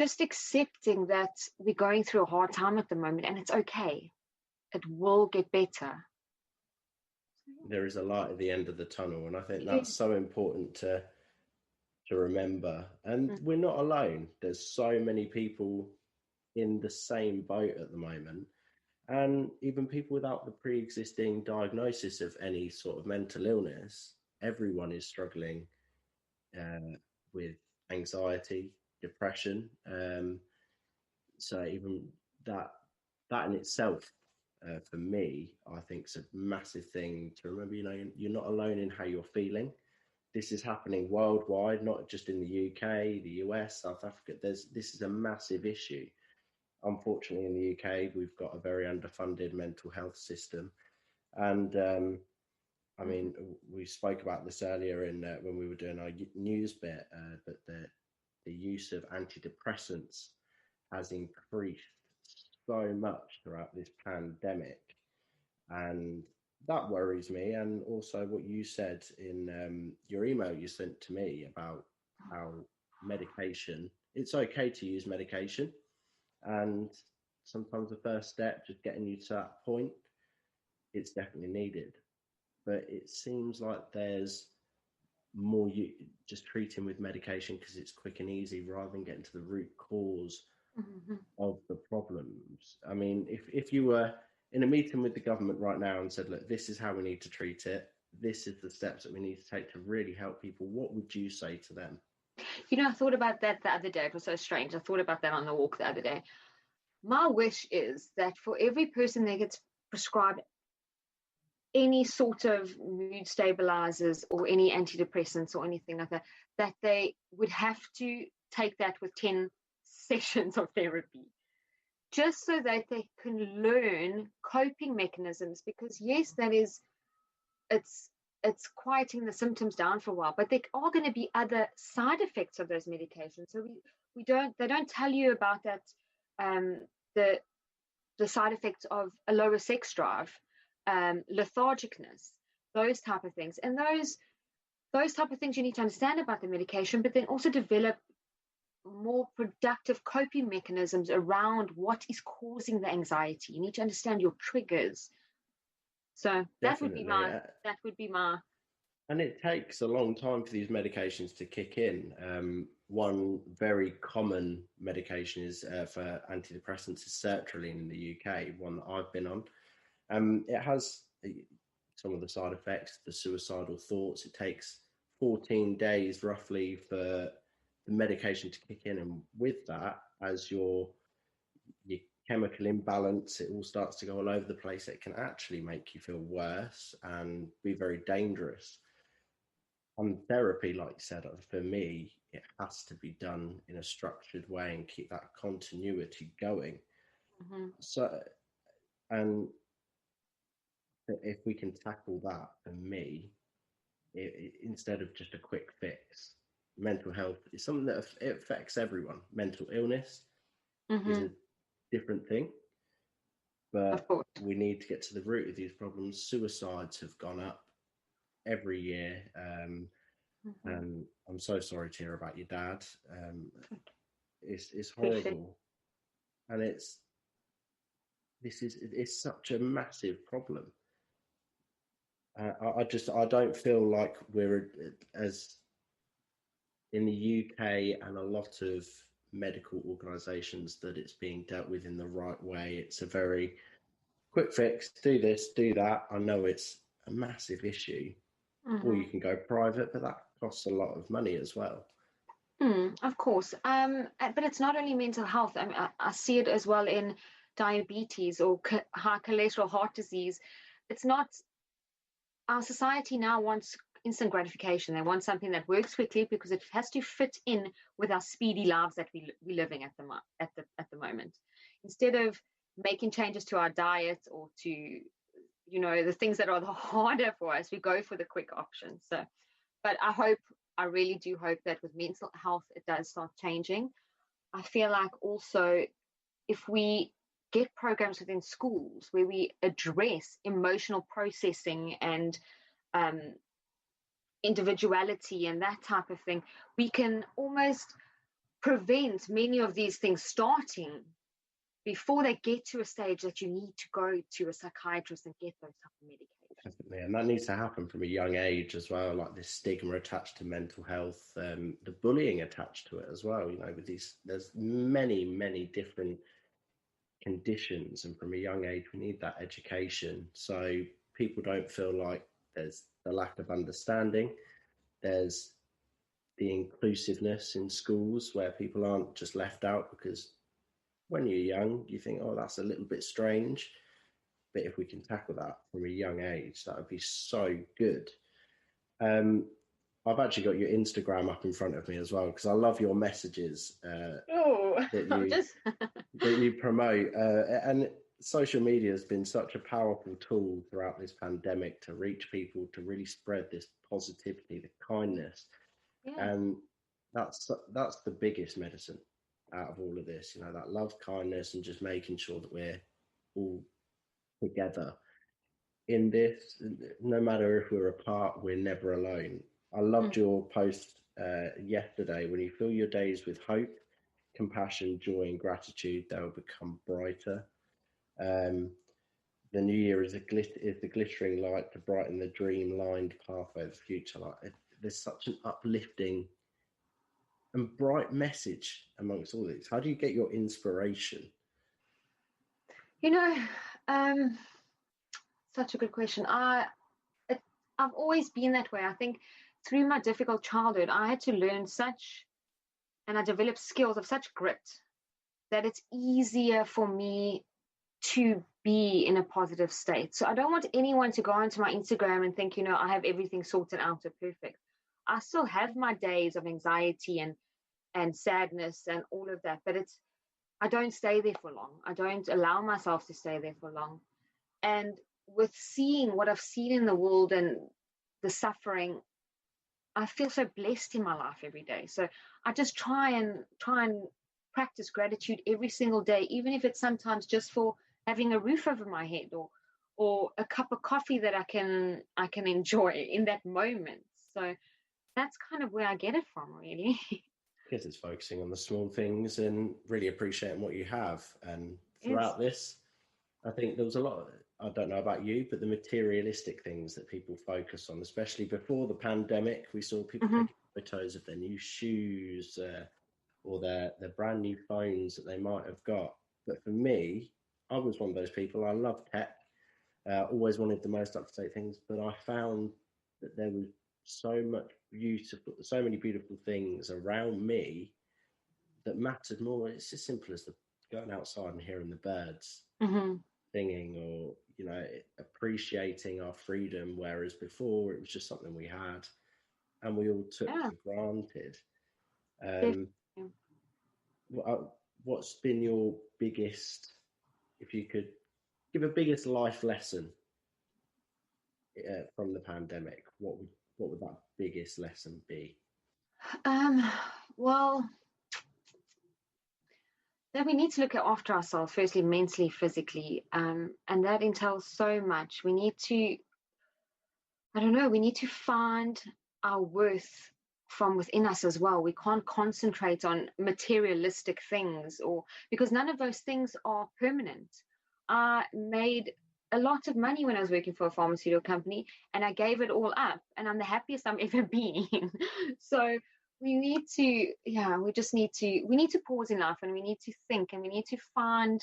just accepting that we're going through a hard time at the moment, and it's okay. It will get better. There is a light at the end of the tunnel, and I think that's so important to remember. And we're not alone. There's so many people in the same boat at the moment, and even people without the pre-existing diagnosis of any sort of mental illness. Everyone is struggling with anxiety, depression. So even that in itself, for me, I think is a massive thing to remember. You're not alone in how you're feeling. This is happening worldwide, not just in the UK, the US, South Africa. This is a massive issue. Unfortunately, in the UK, we've got a very underfunded mental health system, and I mean, we spoke about this earlier in when we were doing our news bit, but the use of antidepressants has increased so much throughout this pandemic, and that worries me. And also, what you said in your email you sent to me about how medication, it's okay to use medication, and sometimes the first step, just getting you to that point, it's definitely needed. But it seems like there's more you just treating with medication because it's quick and easy rather than getting to the root cause of the problems. I mean, if you were in a meeting with the government right now and said, look, this is how we need to treat it, this is the steps that we need to take to really help people, what would you say to them? I thought about that the other day. It was so strange. I thought about that on the walk the other day. My wish is that for every person that gets prescribed any sort of mood stabilizers or any antidepressants or anything like that, that they would have to take that with 10 sessions of therapy, just so that they can learn coping mechanisms. Because yes, it's quieting the symptoms down for a while, but there are going to be other side effects of those medications. So they don't tell you about that, the side effects of a lower sex drive, lethargicness, those type of things. And those type of things you need to understand about the medication, but then also develop more productive coping mechanisms around what is causing the anxiety. You need to understand your triggers. So that would be my. And it takes a long time for these medications to kick in. One very common medication is for antidepressants is sertraline in the UK, one that I've been on. It has some of the side effects, the suicidal thoughts. It takes 14 days roughly for the medication to kick in. And with that, as your chemical imbalance, it all starts to go all over the place. It can actually make you feel worse and be very dangerous. On therapy, like you said, for me, it has to be done in a structured way and keep that continuity going. So, and if we can tackle that, for me, instead of just a quick fix, mental health is something that it affects everyone. Mental illness is a different thing, but we need to get to the root of these problems. Suicides have gone up every year, and I'm so sorry to hear about your dad. It's horrible, and it's such a massive problem. I don't feel like we're as in the UK and a lot of medical organisations that it's being dealt with in the right way. It's a very quick fix, do this, do that. I know it's a massive issue. Or you can go private, but that costs a lot of money as well. Of course. But it's not only mental health. I mean, I see it as well in diabetes or high cholesterol, heart disease. It's not, our society now wants instant gratification. They want something that works quickly because it has to fit in with our speedy lives that we're living at the moment. Instead of making changes to our diet or to the things that are the harder for us, we go for the quick options. So, but I really do hope that with mental health, it does start changing. I feel like also if we get programs within schools where we address emotional processing and individuality and that type of thing, we can almost prevent many of these things starting before they get to a stage that you need to go to a psychiatrist and get those type of medications. Definitely, and that needs to happen from a young age as well. Like this stigma attached to mental health, the bullying attached to it as well. You know, with these, there's many different conditions, and from a young age, we need that education so people don't feel like there's the lack of understanding. There's the inclusiveness in schools where people aren't just left out, because when you're young, you think, oh, that's a little bit strange. But if we can tackle that from a young age, that would be so good. I've actually got your Instagram up in front of me as well, because I love your messages that you promote. And social media has been such a powerful tool throughout this pandemic to reach people, to really spread this positivity, the kindness. Yeah. And that's the biggest medicine out of all of this, you know, that love, kindness, and just making sure that we're all together in this. No matter if we're apart, we're never alone. I loved your post yesterday: when you fill your days with hope, compassion, joy, and gratitude, they will become brighter. The new year is the glittering light to brighten the dream-lined pathway of the future. There's such an uplifting and bright message amongst all this. How do you get your inspiration? You know, such a good question. I've always been that way. I think through my difficult childhood, I had to learn and I developed skills of such grit that it's easier for me to be in a positive state. So I don't want anyone to go onto my Instagram and think, I have everything sorted out or perfect. I still have my days of anxiety and sadness and all of that, but I don't stay there for long. I don't allow myself to stay there for long. And with seeing what I've seen in the world and the suffering, I feel so blessed in my life every day. So I just try and practice gratitude every single day, even if it's sometimes just for having a roof over my head or a cup of coffee that I can enjoy in that moment. So that's kind of where I get it from, really. Because it's focusing on the small things and really appreciating what you have. And throughout this, I think there was a lot, I don't know about you, but the materialistic things that people focus on, especially before the pandemic, we saw people taking photos of their new shoes or their brand new phones that they might have got. But for me, I was one of those people. I love tech, always wanted the most up-to-date things, but I found that there was so many beautiful things around me that mattered more. It's as simple as going outside and hearing the birds singing, or appreciating our freedom, whereas before it was just something we had and we all took for granted. What's been your biggest, if you could give a biggest life lesson from the pandemic, what would that biggest lesson be? Well, that we need to look after ourselves, firstly, mentally, physically, and that entails so much. We need to, we need to find our worth from within us as well. We can't concentrate on materialistic things because none of those things are permanent. I made a lot of money when I was working for a pharmaceutical company, and I gave it all up, and I'm the happiest I'm ever been. So we need to pause in life, and we need to think, and we need to find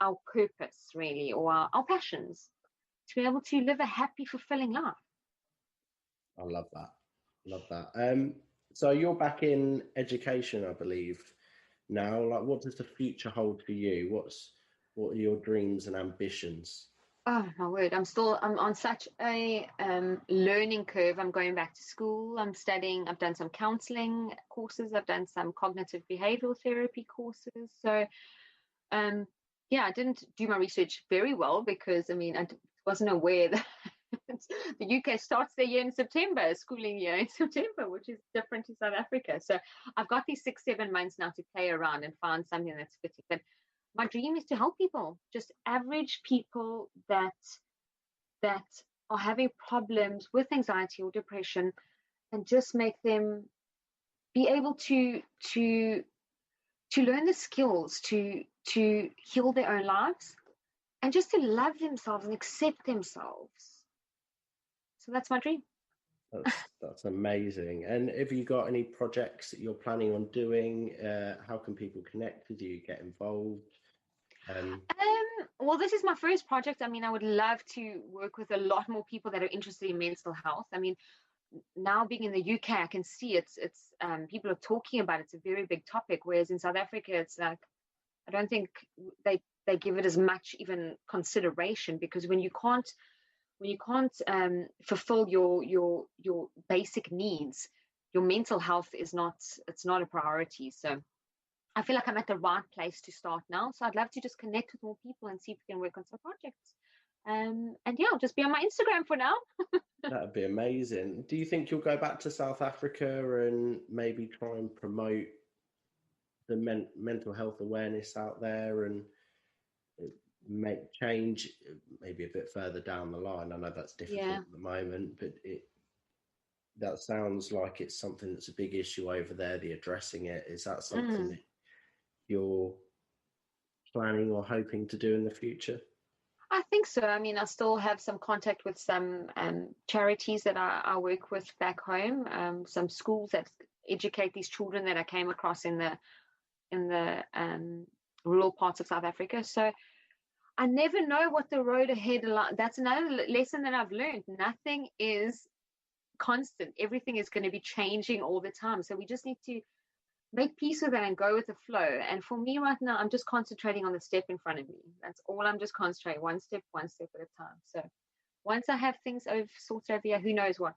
our purpose, really, or our passions, to be able to live a happy, fulfilling life. I love that. So you're back in education, I believe, now. Like, what does the future hold for you? What are your dreams and ambitions? Oh my word, I'm on such a learning curve. I'm going back to school. I'm studying. I've done some counseling courses. I've done some cognitive behavioral therapy courses. So I didn't do my research very well because I wasn't aware that the UK starts their year in September, schooling year in September, which is different to South Africa. So I've got these 6-7 months now to play around and find something that's fitting. But my dream is to help people, just average people that are having problems with anxiety or depression, and just make them be able to learn the skills to heal their own lives and just to love themselves and accept themselves. So that's my dream. That's amazing. And have you got any projects that you're planning on doing? How can people connect with you, get involved? Well, this is my first project. I mean, I would love to work with a lot more people that are interested in mental health. I mean, now being in the UK, I can see it's people are talking about it. It's a very big topic. Whereas in South Africa, it's like I don't think they give it as much even consideration, because when you can't fulfill your basic needs, your mental health is not a priority. So I feel like I'm at the right place to start now. So I'd love to just connect with more people and see if we can work on some projects. And yeah, I'll just be on my Instagram for now. That'd be amazing. Do you think you'll go back to South Africa and maybe try and promote the mental health awareness out there and make change maybe a bit further down the line? I know that's difficult at the moment, but that sounds like it's something that's a big issue over there, the addressing it. Is that something that you're planning or hoping to do in the future? I think so. I mean, I still have some contact with some charities that I work with back home, some schools that educate these children that I came across in the rural parts of South Africa. So I never know what the road ahead. That's another lesson that I've learned. Nothing is constant. Everything is going to be changing all the time. So we just need to make peace with that and go with the flow. And for me right now, I'm just concentrating on the step in front of me. That's all. I'm just concentrating one step at a time. So once I have things sorted over here, who knows what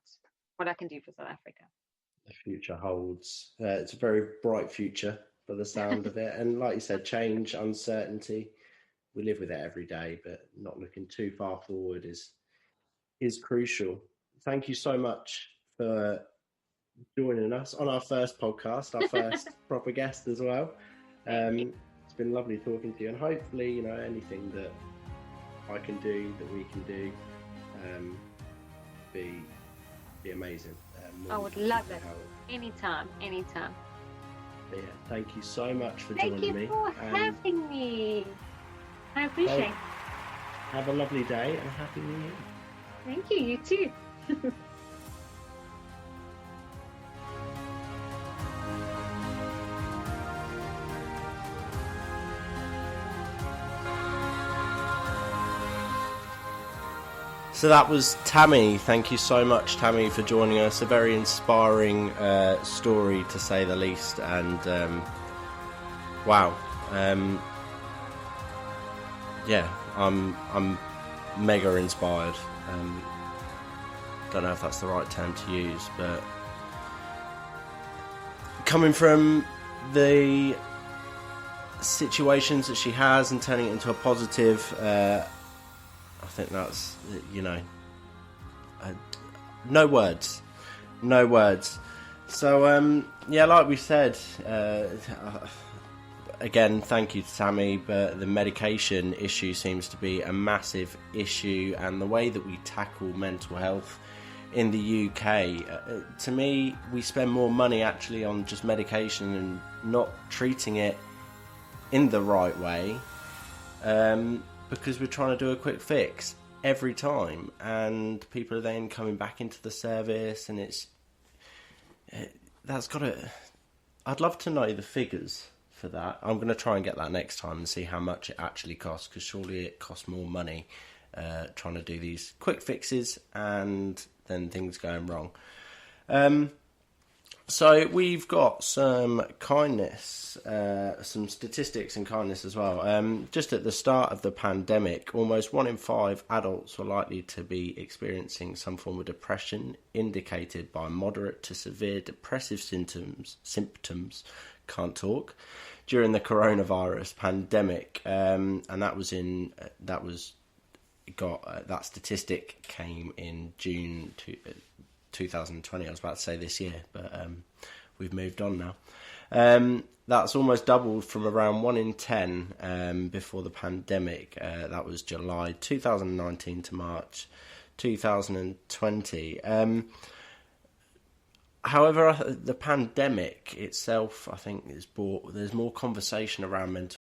I can do for South Africa. The future holds. It's a very bright future by the sound of it. And like you said, change, uncertainty, we live with it every day, but not looking too far forward is crucial. Thank you so much for joining us on our first podcast, our first proper guest as well. It's been lovely talking to you, and hopefully, anything that I can do, that we can do, be amazing. I would love it. Anytime. But yeah, thank you so much for joining me. Thank you for having me. I appreciate it. Have a lovely day and a happy new year. Thank you. You too. So that was Tammi. Thank you so much, Tammi, for joining us. A very inspiring story, to say the least. And wow, yeah, I'm mega inspired. Don't know if that's the right term to use, but coming from the situations that she has and turning it into a positive. I think that's, no words. So, yeah, like we said, again, thank you to Tammi, but the medication issue seems to be a massive issue, and the way that we tackle mental health in the UK, to me, we spend more money actually on just medication and not treating it in the right way. Because we're trying to do a quick fix every time, and people are then coming back into the service, and I'd love to know the figures for that. I'm going to try and get that next time and see how much it actually costs, because surely it costs more money trying to do these quick fixes and then things going wrong. So we've got some kindness, some statistics and kindness as well. Just at the start of the pandemic, almost 1 in 5 adults were likely to be experiencing some form of depression, indicated by moderate to severe depressive symptoms, during the coronavirus pandemic. And that statistic came in June 2020. I was about to say this year, but we've moved on now. That's almost doubled from around 1 in 10 before the pandemic. That was July 2019 to March 2020. However, the pandemic itself, I think, there's more conversation around mental